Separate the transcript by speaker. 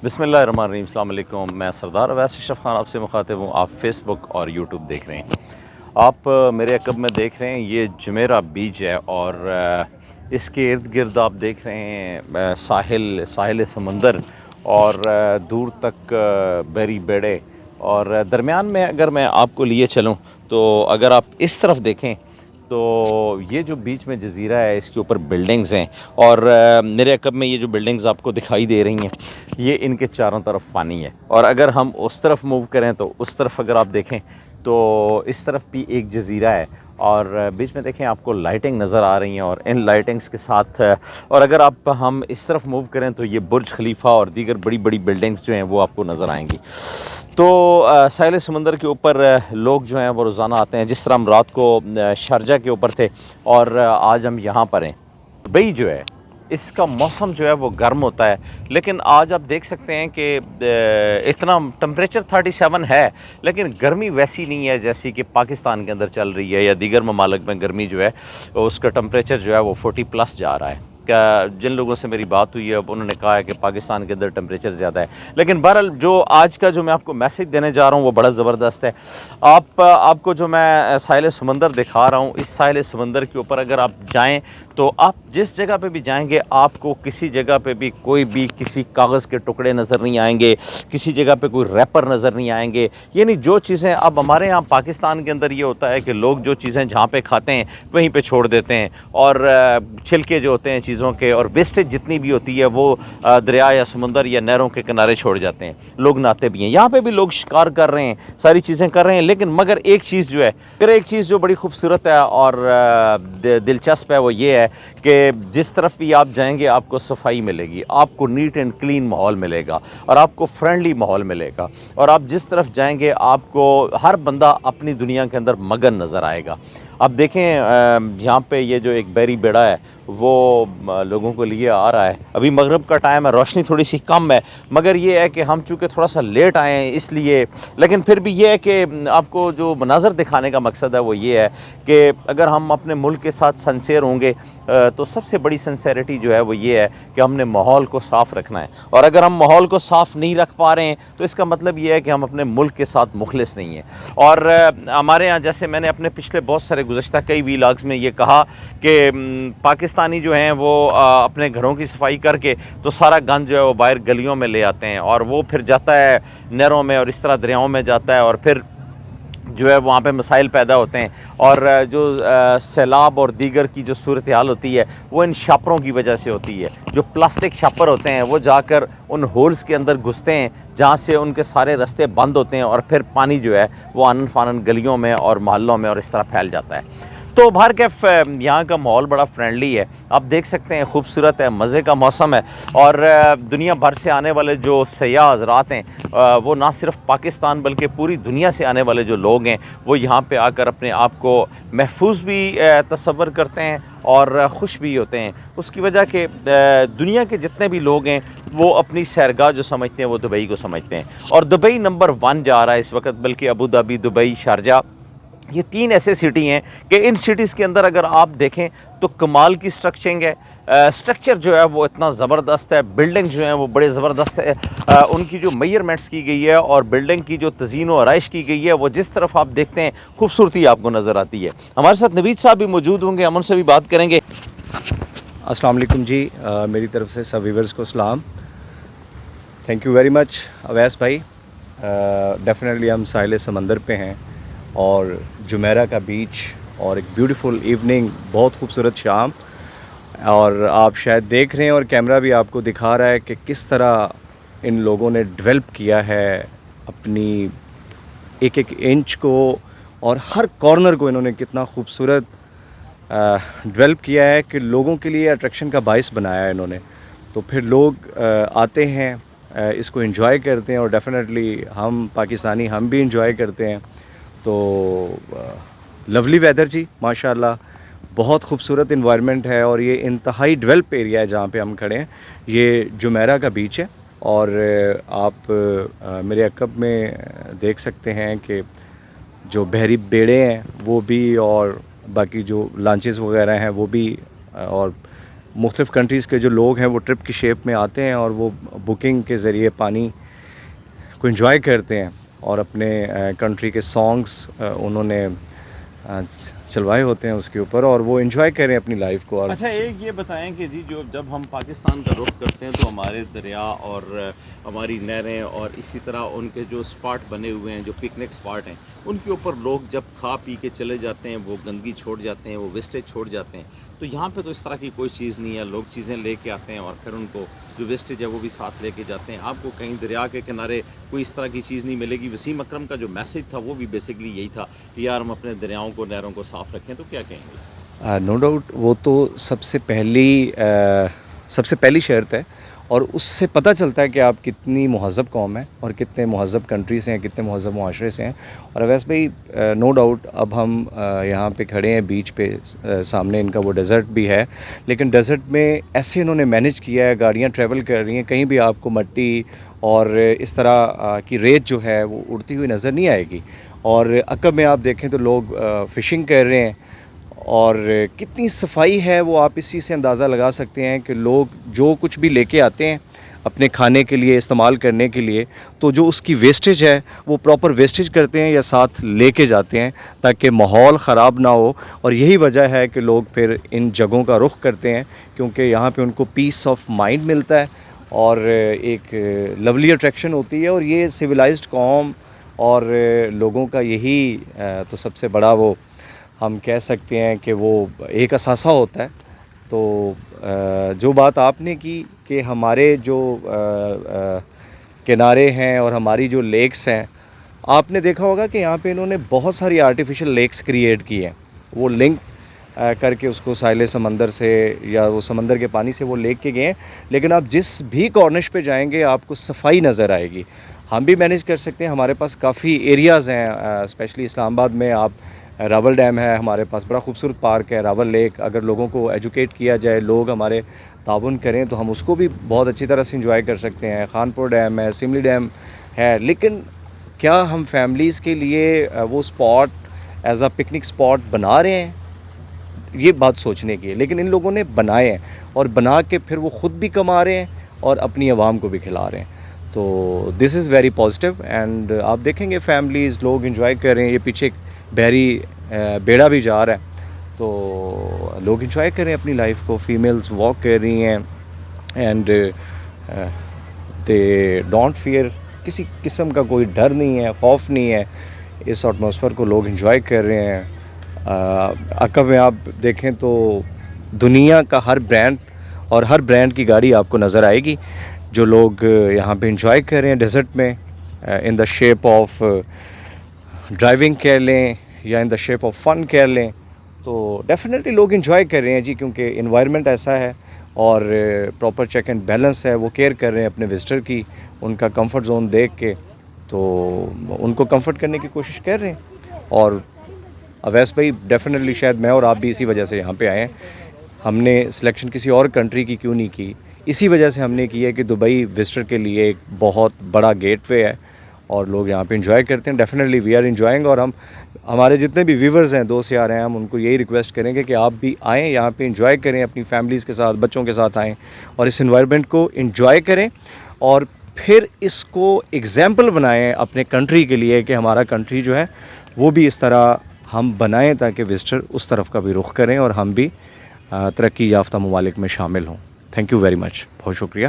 Speaker 1: بسم اللہ الرحمن الرحیم۔ السلام علیکم، میں سردار اویس اشرف خان آپ سے مخاطب ہوں۔ آپ فیس بک اور یوٹیوب دیکھ رہے ہیں۔ آپ میرے عقب میں دیکھ رہے ہیں یہ جمیرہ بیچ ہے، اور اس کے ارد گرد آپ دیکھ رہے ہیں ساحل سمندر، اور دور تک بحری بیڑے، اور درمیان میں اگر میں آپ کو لیے چلوں تو اگر آپ اس طرف دیکھیں تو یہ جو بیچ میں جزیرہ ہے اس کے اوپر بلڈنگز ہیں، اور میرے عقب میں یہ جو بلڈنگز آپ کو دکھائی دے رہی ہیں یہ ان کے چاروں طرف پانی ہے۔ اور اگر ہم اس طرف موو کریں تو اس طرف اگر آپ دیکھیں تو اس طرف بھی ایک جزیرہ ہے، اور بیچ میں دیکھیں آپ کو لائٹنگ نظر آ رہی ہیں، اور ان لائٹنگز کے ساتھ اور اگر ہم اس طرف موو کریں تو یہ برج خلیفہ اور دیگر بڑی بڑی بلڈنگز جو ہیں وہ آپ کو نظر آئیں گی۔ تو ساحل سمندر کے اوپر لوگ جو ہیں وہ روزانہ آتے ہیں، جس طرح ہم رات کو شارجہ کے اوپر تھے اور آج ہم یہاں پر ہیں۔ دبئی جو ہے اس کا موسم جو ہے وہ گرم ہوتا ہے، لیکن آج آپ دیکھ سکتے ہیں کہ اتنا ٹمپریچر 37 ہے، لیکن گرمی ویسی نہیں ہے جیسی کہ پاکستان کے اندر چل رہی ہے یا دیگر ممالک میں گرمی جو ہے اس کا ٹمپریچر جو ہے وہ 40+ جا رہا ہے۔ جن لوگوں سے میری بات ہوئی ہے اب انہوں نے کہا ہے کہ پاکستان کے اندر ٹمپریچر زیادہ ہے، لیکن بہرحال جو آج کا جو میں آپ کو میسج دینے جا رہا ہوں وہ بڑا زبردست ہے۔ آپ کو جو میں ساحل سمندر دکھا رہا ہوں، اس ساحل سمندر کے اوپر اگر آپ جائیں تو آپ جس جگہ پہ بھی جائیں گے آپ کو کسی جگہ پہ بھی کوئی بھی کسی کاغذ کے ٹکڑے نظر نہیں آئیں گے، کسی جگہ پہ کوئی ریپر نظر نہیں آئیں گے۔ یعنی جو چیزیں اب ہمارے ہاں پاکستان کے اندر یہ ہوتا ہے کہ لوگ جو چیزیں جہاں پہ کھاتے ہیں وہیں پہ چھوڑ دیتے ہیں، اور چھلکے جو ہوتے ہیں چیزوں کے اور ویسٹیج جتنی بھی ہوتی ہے وہ دریا یا سمندر یا نہروں کے کنارے چھوڑ جاتے ہیں۔ لوگ نہاتے بھی ہیں، یہاں پہ بھی لوگ شکار کر رہے ہیں، ساری چیزیں کر رہے ہیں، لیکن مگر ایک چیز جو بڑی خوبصورت ہے اور دلچسپ ہے وہ یہ ہے کہ جس طرف بھی آپ جائیں گے آپ کو صفائی ملے گی، آپ کو نیٹ اینڈ کلین ماحول ملے گا، اور آپ کو فرینڈلی ماحول ملے گا، اور آپ جس طرف جائیں گے آپ کو ہر بندہ اپنی دنیا کے اندر مگن نظر آئے گا۔ اب دیکھیں یہاں پہ یہ جو ایک بحری بیڑا ہے وہ لوگوں کو لیے آ رہا ہے۔ ابھی مغرب کا ٹائم ہے، روشنی تھوڑی سی کم ہے، مگر یہ ہے کہ ہم چونکہ تھوڑا سا لیٹ آئے ہیں اس لیے، لیکن پھر بھی یہ ہے کہ آپ کو جو مناظر دکھانے کا مقصد ہے وہ یہ ہے کہ اگر ہم اپنے ملک کے ساتھ سنسیئر ہوں گے تو سب سے بڑی سنسیریٹی جو ہے وہ یہ ہے کہ ہم نے ماحول کو صاف رکھنا ہے، اور اگر ہم ماحول کو صاف نہیں رکھ پا رہے ہیں تو اس کا مطلب یہ ہے کہ ہم اپنے ملک کے ساتھ مخلص نہیں ہیں۔ اور ہمارے ہاں جیسے میں نے اپنے پچھلے بہت سارے گزشتہ کئی ویلاگز میں یہ کہا کہ پاکستانی جو ہیں وہ اپنے گھروں کی صفائی کر کے تو سارا گند جو ہے وہ باہر گلیوں میں لے آتے ہیں، اور وہ پھر جاتا ہے نہروں میں اور اس طرح دریاؤں میں جاتا ہے، اور پھر جو ہے وہاں پہ مسائل پیدا ہوتے ہیں، اور جو سیلاب اور دیگر کی جو صورتحال ہوتی ہے وہ ان شاپروں کی وجہ سے ہوتی ہے۔ جو پلاسٹک شاپر ہوتے ہیں وہ جا کر ان ہولز کے اندر گھستے ہیں جہاں سے ان کے سارے رستے بند ہوتے ہیں، اور پھر پانی جو ہے وہ آنن فانن گلیوں میں اور محلوں میں اور اس طرح پھیل جاتا ہے۔ تو بہر کیف یہاں کا ماحول بڑا فرینڈلی ہے، آپ دیکھ سکتے ہیں، خوبصورت ہے، مزے کا موسم ہے، اور دنیا بھر سے آنے والے جو سیاح حضرات ہیں وہ نہ صرف پاکستان بلکہ پوری دنیا سے آنے والے جو لوگ ہیں وہ یہاں پہ آ کر اپنے آپ کو محفوظ بھی تصور کرتے ہیں اور خوش بھی ہوتے ہیں، اس کی وجہ کہ دنیا کے جتنے بھی لوگ ہیں وہ اپنی سیرگاہ جو سمجھتے ہیں وہ دبئی کو سمجھتے ہیں، اور دبئی نمبر 1 جا رہا ہے اس وقت، بلکہ ابوظہبی، دبئی، شارجہ، یہ 3 ایسے سٹی ہیں کہ ان سٹیز کے اندر اگر آپ دیکھیں تو کمال کی سٹرکچرنگ ہے، سٹرکچر جو ہے وہ اتنا زبردست ہے، بلڈنگ جو ہیں وہ بڑے زبردست ہے، ان کی جو میئرمنٹس کی گئی ہے اور بلڈنگ کی جو تزئین و آرائش کی گئی ہے وہ جس طرف آپ دیکھتے ہیں خوبصورتی آپ کو نظر آتی ہے۔ ہمارے ساتھ نوید صاحب بھی موجود ہوں گے، ہم ان سے بھی بات کریں گے۔
Speaker 2: السلام علیکم جی، میری طرف سے سب ویورز کو سلام۔ Thank you very much Awais بھائی۔ ڈیفینیٹلی ہم ساحل سمندر پہ ہیں اور جمیرہ کا بیچ، اور ایک بیوٹیفل ایوننگ، بہت خوبصورت شام، اور آپ شاید دیکھ رہے ہیں اور کیمرہ بھی آپ کو دکھا رہا ہے کہ کس طرح ان لوگوں نے ڈیولپ کیا ہے اپنی ایک ایک انچ کو، اور ہر کارنر کو انہوں نے کتنا خوبصورت ڈیولپ کیا ہے کہ لوگوں کے لیے اٹریکشن کا باعث بنایا ہے انہوں نے۔ تو پھر لوگ آتے ہیں، اس کو انجوائے کرتے ہیں، اور ڈیفینیٹلی ہم پاکستانی ہم بھی انجوائے کرتے ہیں۔ تو لولی ویدر جی، ماشاء اللہ، بہت خوبصورت انوائرمنٹ ہے، اور یہ انتہائی ڈیولپ ایریا ہے جہاں پہ ہم کھڑے ہیں، یہ جمیرہ کا بیچ ہے، اور آپ میرے عقب میں دیکھ سکتے ہیں کہ جو بحری بیڑے ہیں وہ بھی، اور باقی جو لانچز وغیرہ ہیں وہ بھی، اور مختلف کنٹریز کے جو لوگ ہیں وہ ٹرپ کی شیپ میں آتے ہیں اور وہ بکنگ کے ذریعے پانی کو انجوائے کرتے ہیں اور اپنے کنٹری کے سانگس انہوں نے چلوائے ہوتے ہیں اس کے اوپر اور وہ انجوائے کریں اپنی لائف کو. اور
Speaker 1: اچھا ایک یہ بتائیں کہ جی جب ہم پاکستان کا رخ کرتے ہیں تو ہمارے دریا اور ہماری نہریں اور اسی طرح ان کے جو اسپاٹ بنے ہوئے ہیں جو پکنک اسپاٹ ہیں ان کے اوپر لوگ جب کھا پی کے چلے جاتے ہیں وہ گندگی چھوڑ جاتے ہیں, وہ ویسٹیج چھوڑ جاتے ہیں. تو یہاں پہ تو اس طرح کی کوئی چیز نہیں ہے, لوگ چیزیں لے کے آتے ہیں اور پھر ان کو جو ویسٹیج ہے وہ بھی ساتھ لے کے جاتے ہیں. آپ کو کہیں دریا کے کنارے کوئی اس طرح کی چیز نہیں ملے گی. وسیم اکرم کا جو میسیج تھا وہ بھی بیسکلی یہی تھا کہ یار ہم اپنے دریاؤں کو نہروں کو صاف رکھیں, تو کیا کہیں گے؟
Speaker 2: نو ڈاؤٹ وہ تو سب سے پہلی شرط ہے اور اس سے پتہ چلتا ہے کہ آپ کتنی مہذب قوم ہیں اور کتنے مہذب کنٹری سے ہیں, کتنے مہذب معاشرے سے ہیں. اور اویس بھائی نو ڈاؤٹ اب ہم یہاں پہ کھڑے ہیں بیچ پہ, سامنے ان کا وہ ڈیزرٹ بھی ہے, لیکن ڈیزرٹ میں ایسے انہوں نے مینیج کیا ہے, گاڑیاں ٹریول کر رہی ہیں, کہیں بھی آپ کو مٹی اور اس طرح کی ریت جو ہے وہ اڑتی ہوئی نظر نہیں آئے گی. اور عقب میں آپ دیکھیں تو لوگ فشنگ کر رہے ہیں اور کتنی صفائی ہے وہ آپ اسی سے اندازہ لگا سکتے ہیں کہ لوگ جو کچھ بھی لے کے آتے ہیں اپنے کھانے کے لیے استعمال کرنے کے لیے تو جو اس کی ویسٹیج ہے وہ پراپر ویسٹیج کرتے ہیں یا ساتھ لے کے جاتے ہیں تاکہ ماحول خراب نہ ہو. اور یہی وجہ ہے کہ لوگ پھر ان جگہوں کا رخ کرتے ہیں کیونکہ یہاں پہ ان کو پیس آف مائنڈ ملتا ہے اور ایک لولی اٹریکشن ہوتی ہے. اور یہ سویلائزڈ قوم اور لوگوں کا یہی تو سب سے بڑا وہ ہم کہہ سکتے ہیں کہ وہ ایک اثاثہ ہوتا ہے. تو جو بات آپ نے کی کہ ہمارے جو کنارے ہیں اور ہماری جو لیکس ہیں, آپ نے دیکھا ہوگا کہ یہاں پہ انہوں نے بہت ساری آرٹیفیشل لیکس کریٹ کی ہیں, وہ لنک کر کے اس کو ساحل سمندر سے یا وہ سمندر کے پانی سے وہ لیک کے گئے ہیں. لیکن آپ جس بھی کارنش پہ جائیں گے آپ کو صفائی نظر آئے گی. ہم بھی مینیج کر سکتے ہیں, ہمارے پاس کافی ایریاز ہیں, اسپیشلی اسلام آباد میں آپ راول ڈیم ہے, ہمارے پاس بڑا خوبصورت پارک ہے راول لیک. اگر لوگوں کو ایجوکیٹ کیا جائے, لوگ ہمارے تعاون کریں تو ہم اس کو بھی بہت اچھی طرح سے انجوائے کر سکتے ہیں. خانپور ڈیم ہے, سملی ڈیم ہے, لیکن کیا ہم فیملیز کے لیے وہ spot as a picnic spot بنا رہے ہیں؟ یہ بات سوچنے کی ہے. لیکن ان لوگوں نے بنائے ہیں اور بنا کے پھر وہ خود بھی کما رہے ہیں اور اپنی عوام کو بھی کھلا رہے ہیں. تو دس از ویری پازیٹیو اینڈ آپ دیکھیں گے فیملیز لوگ انجوائے کر رہے ہیں. یہ پیچھے بحری بیڑا بھی جا رہا ہے تو لوگ انجوائے کر رہے ہیں اپنی لائف کو. فیمیلز واک کر رہی ہیں اینڈ دے ڈونٹ فیئر, کسی قسم کا کوئی ڈر نہیں ہے, خوف نہیں ہے. اس ایٹماسفیئر کو لوگ انجوائے کر رہے ہیں. عقب میں آپ دیکھیں تو دنیا کا ہر برانڈ اور ہر برانڈ کی گاڑی آپ کو نظر آئے گی جو لوگ یہاں پہ انجوائے کر رہے ہیں ڈیزرٹ میں, ان دا شیپ آف ڈرائیونگ کہہ لیں یا ان دا شیپ آف فن کہہ لیں. تو ڈیفینیٹلی لوگ انجوائے کر رہے ہیں جی, کیونکہ انوائرمنٹ ایسا ہے اور پراپر چیک اینڈ بیلنس ہے. وہ کیئر کر رہے ہیں اپنے وزٹر کی, ان کا کمفرٹ زون دیکھ کے تو ان کو کمفرٹ کرنے کی کوشش کر رہے ہیں. اور اویس بھائی ڈیفینیٹلی شاید میں اور آپ بھی اسی وجہ سے یہاں پہ آئے ہیں. ہم نے سلیکشن کسی اور کنٹری کی کیوں نہیں کی, اسی وجہ سے ہم نے کی ہے کہ دبئی وزٹر کے لیے ایک بہت بڑا گیٹ وے ہے اور لوگ یہاں پہ انجوائے کرتے ہیں. Definitely we are enjoying. اور ہم ہمارے جتنے بھی ویورز ہیں, دوست یار ہیں, ہم ان کو یہی ریکویسٹ کریں گے کہ آپ بھی آئیں یہاں پہ انجوائے کریں, اپنی فیملیز کے ساتھ بچوں کے ساتھ آئیں اور اس انوائرمنٹ کو انجوائے کریں اور پھر اس کو ایگزامپل بنائیں اپنے کنٹری کے لیے کہ ہمارا کنٹری جو ہے وہ بھی اس طرح ہم بنائیں تاکہ وزٹر اس طرف کا بھی رخ کریں اور ہم بھی ترقی یافتہ ممالک میں شامل ہوں. تھینک یو ویری مچ, بہت شکریہ.